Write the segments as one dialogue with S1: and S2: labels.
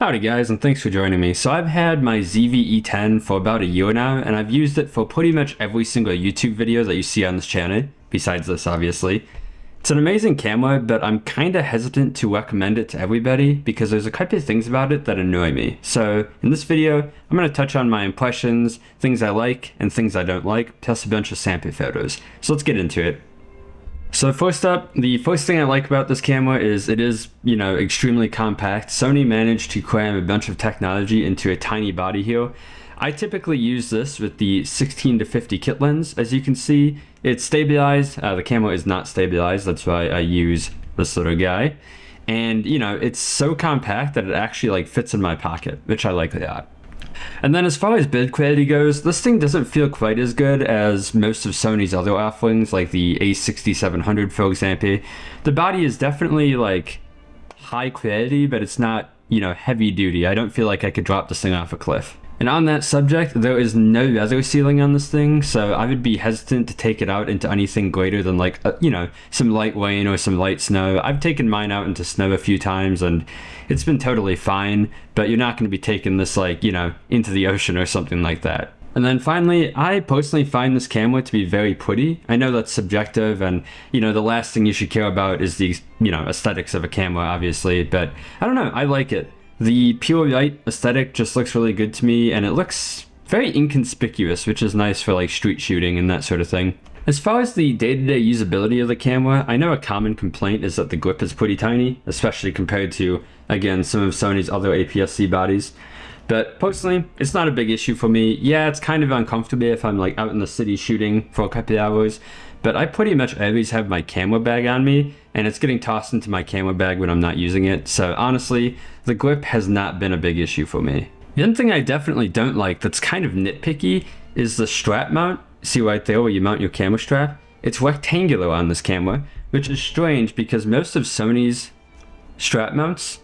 S1: Howdy guys, and thanks for joining me. So I've had my ZV-E10 for about a year now, and I've used it for pretty much every single YouTube video that you see on this channel, besides this obviously. It's an amazing camera, but I'm kinda hesitant to recommend it to everybody because there's a couple of things about it that annoy me. So in this video, I'm gonna touch on my impressions, things I like, and things I don't like, plus a bunch of sample photos. So let's get into it. So first up, the first thing I like about this camera is it is, extremely compact. Sony managed to cram a bunch of technology into a tiny body here. I typically use this with the 16-50 kit lens. As you can see, it's stabilized. The camera is not stabilized. That's why I use this little guy. And, it's so compact that it actually fits in my pocket, which I like a lot. And then as far as build quality goes, this thing doesn't feel quite as good as most of Sony's other offerings, like the A6700 for example. The body is definitely high quality, but it's not, heavy duty. I don't feel like I could drop this thing off a cliff. And on that subject, there is no leather sealing on this thing, so I would be hesitant to take it out into anything greater than some light rain or some light snow. I've taken mine out into snow a few times and it's been totally fine, but you're not going to be taking this into the ocean or something like that. And then finally, I personally find this camera to be very pretty. I know that's subjective and, the last thing you should care about is the, aesthetics of a camera, obviously, but I don't know, I like it. The pure white aesthetic just looks really good to me, and it looks very inconspicuous, which is nice for street shooting and that sort of thing. As far as the day-to-day usability of the camera, I know a common complaint is that the grip is pretty tiny, especially compared to, again, some of Sony's other APS-C bodies. But personally, it's not a big issue for me. Yeah, it's kind of uncomfortable if I'm out in the city shooting for a couple of hours, but I pretty much always have my camera bag on me, and it's getting tossed into my camera bag when I'm not using it. So honestly, the grip has not been a big issue for me. The other thing I definitely don't like that's kind of nitpicky is the strap mount. See right there where you mount your camera strap? It's rectangular on this camera, which is strange because most of Sony's strap mounts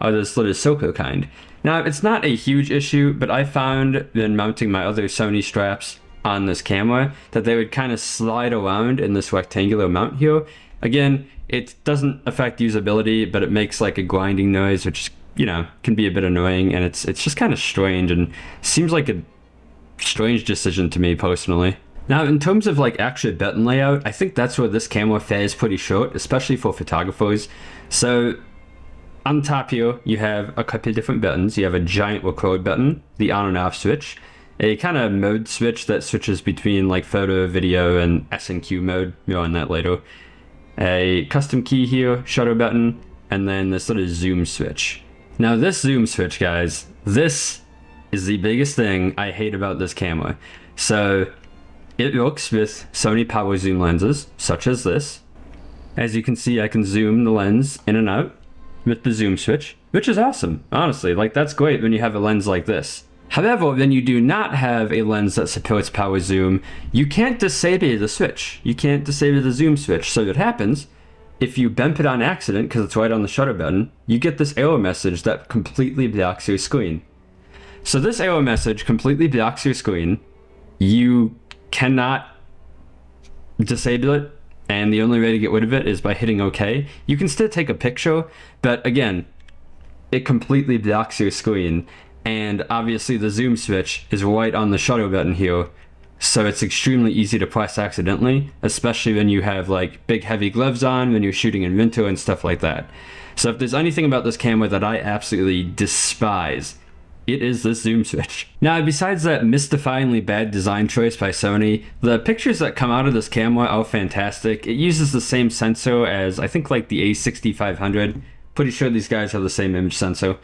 S1: are this little circle kind. Now, it's not a huge issue, but I found when mounting my other Sony straps on this camera that they would kind of slide around in this rectangular mount here. Again, it doesn't affect usability, but it makes a grinding noise, which, can be a bit annoying, and it's just kind of strange and seems like a strange decision to me personally. Now, in terms of actual button layout, I think that's where this camera fares pretty short, especially for photographers. So on top here, you have a couple of different buttons. You have a giant record button, the on and off switch, a kind of mode switch that switches between photo, video, and S&Q mode. More on that later. A custom key here, shutter button, and then this little zoom switch. Now this zoom switch, guys, this is the biggest thing I hate about this camera. So it works with Sony power zoom lenses, such as this. As you can see, I can zoom the lens in and out with the zoom switch, which is awesome, honestly. That's great when you have a lens like this. However, when you do not have a lens that supports power zoom, you can't disable the switch. You can't disable the zoom switch. So what happens, if you bump it on accident, because it's right on the shutter button, you get this error message that completely blocks your screen. So this error message completely blocks your screen. You cannot disable it, and the only way to get rid of it is by hitting OK. You can still take a picture, but again, it completely blocks your screen. And obviously the zoom switch is right on the shutter button here, so it's extremely easy to press accidentally, especially when you have big heavy gloves on, when you're shooting in winter and stuff like that. So if there's anything about this camera that I absolutely despise, it is this zoom switch. Now, besides that mystifyingly bad design choice by Sony, the pictures that come out of this camera are fantastic. It uses the same sensor as, I think, the A6500. Pretty sure these guys have the same image sensor.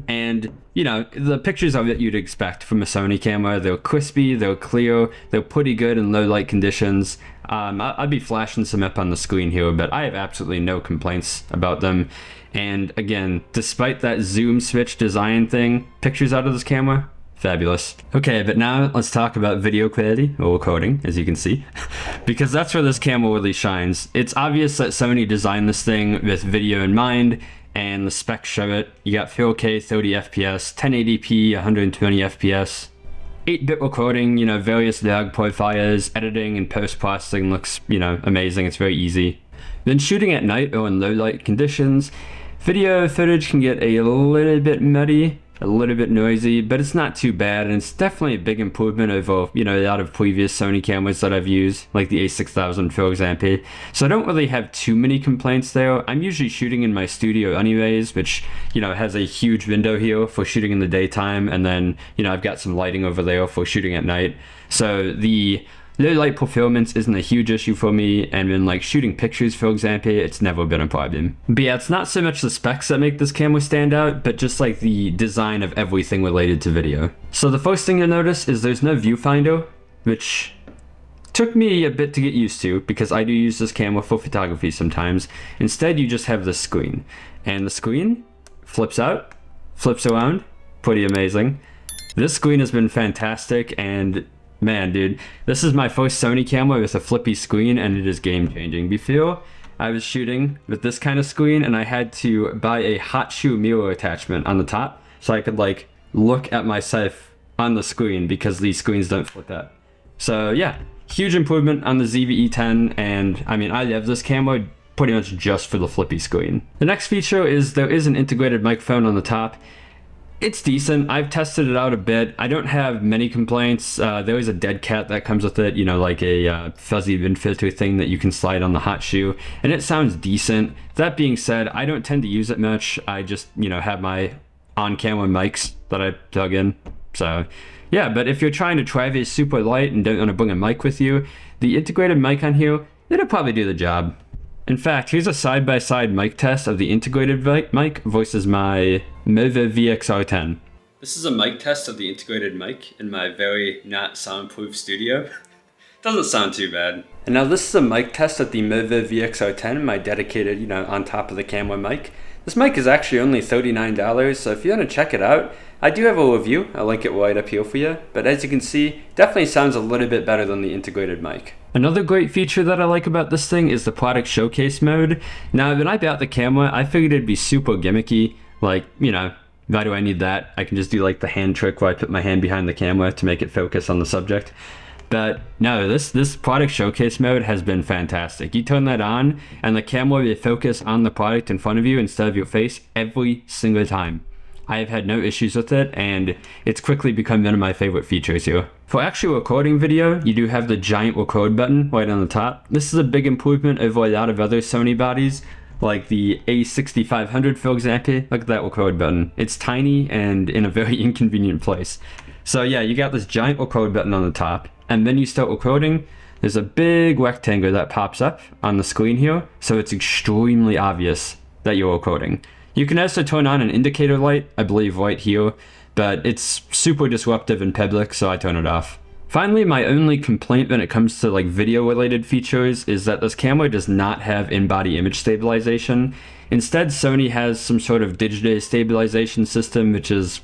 S1: And, the pictures are what you'd expect from a Sony camera. They're crispy, they're clear, they're pretty good in low light conditions. I'd be flashing some up on the screen here, but I have absolutely no complaints about them. And again, despite that zoom switch design thing, pictures out of this camera, fabulous. Okay, but now let's talk about video quality, or recording, as you can see, because that's where this camera really shines. It's obvious that Sony designed this thing with video in mind, and the specs show it. You got 4K 30 FPS, 1080p 120 FPS, 8-bit recording, various lag profiles, editing and post-processing looks, amazing. It's very easy. Then shooting at night or in low light conditions, Video footage can get a little bit muddy, a little bit noisy, but it's not too bad, and it's definitely a big improvement over, you know, a lot of previous Sony cameras that I've used, like the A6000 for example. So I don't really have too many complaints there. I'm usually shooting in my studio anyways, which, you know, has a huge window here for shooting in the daytime, and then, you know, I've got some lighting over there for shooting at night. So the low light performance isn't a huge issue for me, and when like shooting pictures for example, it's never been a problem. But yeah, it's not so much the specs that make this camera stand out, but just like the design of everything related to video. So the first thing you'll notice is there's no viewfinder, which took me a bit to get used to because I do use this camera for photography sometimes. Instead, you just have the screen, and the screen flips out, flips around, pretty amazing. This screen has been fantastic, and man, dude, this is my first Sony camera with a flippy screen, and it is game-changing. Before, I was shooting with this kind of screen, and I had to buy a hot shoe mirror attachment on the top, so I could like look at myself on the screen because these screens don't flip out. So yeah, huge improvement on the ZV-E10, and I mean, I love this camera pretty much just for the flippy screen. The next feature is there is an integrated microphone on the top. It's decent. I've tested it out a bit. I don't have many complaints. There is a dead cat that comes with it, you know, like a fuzzy wind filter thing that you can slide on the hot shoe, and it sounds decent. That being said, I don't tend to use it much. I just, you know, have my on-camera mics that I plug in. So yeah, but if you're trying to travel super light and don't want to bring a mic with you, the integrated mic on here, it'll probably do the job. In fact, here's a side-by-side mic test of the integrated mic versus my ZV-E10. This is a mic test of the integrated mic in my very not soundproof studio. Doesn't sound too bad. And now this is a mic test of the ZV-E10, my dedicated, you know, on top of the camera mic. This mic is actually only $39, so if you want to check it out, I do have a review. I'll link it right up here for you. But as you can see, definitely sounds a little bit better than the integrated mic. Another great feature that I like about this thing is the product showcase mode. Now, when I bought the camera, I figured it'd be super gimmicky. Like, you know, why do I need that? I can just do like the hand trick where I put my hand behind the camera to make it focus on the subject. But no, this product showcase mode has been fantastic. You turn that on and the camera will focus on the product in front of you instead of your face every single time. I have had no issues with it, and it's quickly become one of my favorite features here. For actual recording video, you do have the giant record button right on the top. This is a big improvement over a lot of other Sony bodies, like the A6500 for example. Look at that record button. It's tiny and in a very inconvenient place. So yeah, you got this giant record button on the top, and then you start recording. There's a big rectangle that pops up on the screen here, so it's extremely obvious that you're recording. You can also turn on an indicator light, I believe right here, but it's super disruptive in public, so I turn it off. Finally, my only complaint when it comes to like video related features is that this camera does not have in-body image stabilization. Instead, Sony has some sort of digital stabilization system, which is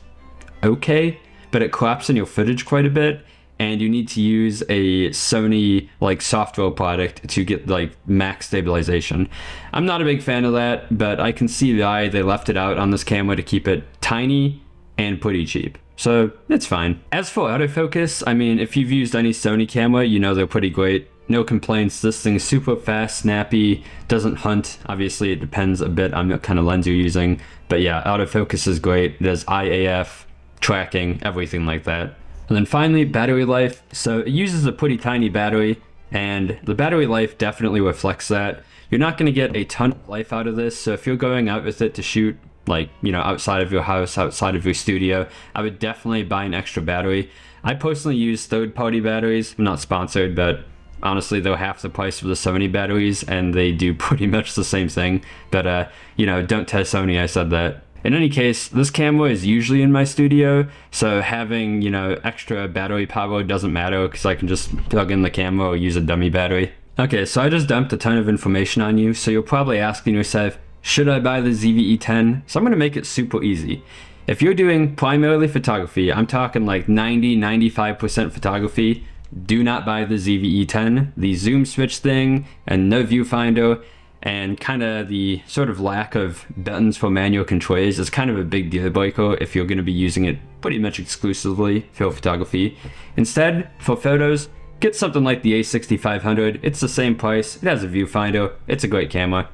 S1: okay, but it crops in your footage quite a bit, and you need to use a Sony like software product to get like max stabilization. I'm not a big fan of that, but I can see why they left it out on this camera to keep it tiny and pretty cheap. So it's fine. As for autofocus, I mean, if you've used any Sony camera, you know they're pretty great. No complaints. This thing's super fast, snappy, doesn't hunt. Obviously it depends a bit on what kind of lens you're using, but yeah, autofocus is great. It does IAF, tracking, everything like that. And then finally, battery life. So it uses a pretty tiny battery, and the battery life definitely reflects that. You're not going to get a ton of life out of this, so if you're going out with it to shoot, like, you know, outside of your house, outside of your studio, I would definitely buy an extra battery. I personally use third-party batteries. I'm not sponsored, but honestly, they're half the price of the Sony batteries, and they do pretty much the same thing. But, you know, don't tell Sony I said that. In any case, this camera is usually in my studio, so having, you know, extra battery power doesn't matter because I can just plug in the camera or use a dummy battery. Okay, so I just dumped a ton of information on you, so you're probably asking yourself, should I buy the ZV-E10? So I'm going to make it super easy. If you're doing primarily photography, I'm talking like 90-95% photography, do not buy the ZV-E10. The zoom switch thing and no viewfinder and kind of the sort of lack of buttons for manual controls is kind of a big deal breaker if you're going to be using it pretty much exclusively for photography. Instead, for photos, get something like the A6500. It's the same price, it has a viewfinder, it's a great camera.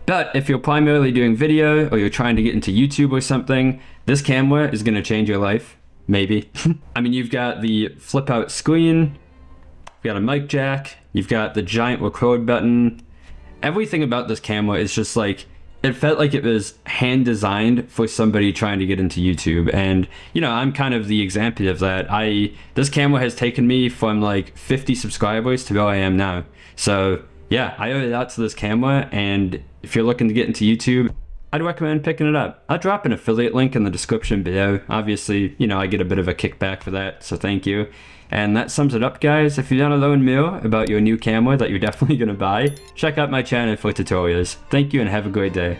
S1: But if you're primarily doing video or you're trying to get into YouTube or something, this camera is gonna change your life. Maybe. I mean, you've got the flip out screen, you've got a mic jack, you've got the giant record button. Everything about this camera is just like, it felt like it was hand designed for somebody trying to get into YouTube. And you know, I'm kind of the example of that. This camera has taken me from like 50 subscribers to where I am now. So yeah, I owe it out to this camera, and if you're looking to get into YouTube, I'd recommend picking it up. I'll drop an affiliate link in the description below. Obviously, you know, I get a bit of a kickback for that, so thank you. And that sums it up, guys. If you want to learn more about your new camera that you're definitely going to buy, check out my channel for tutorials. Thank you and have a great day.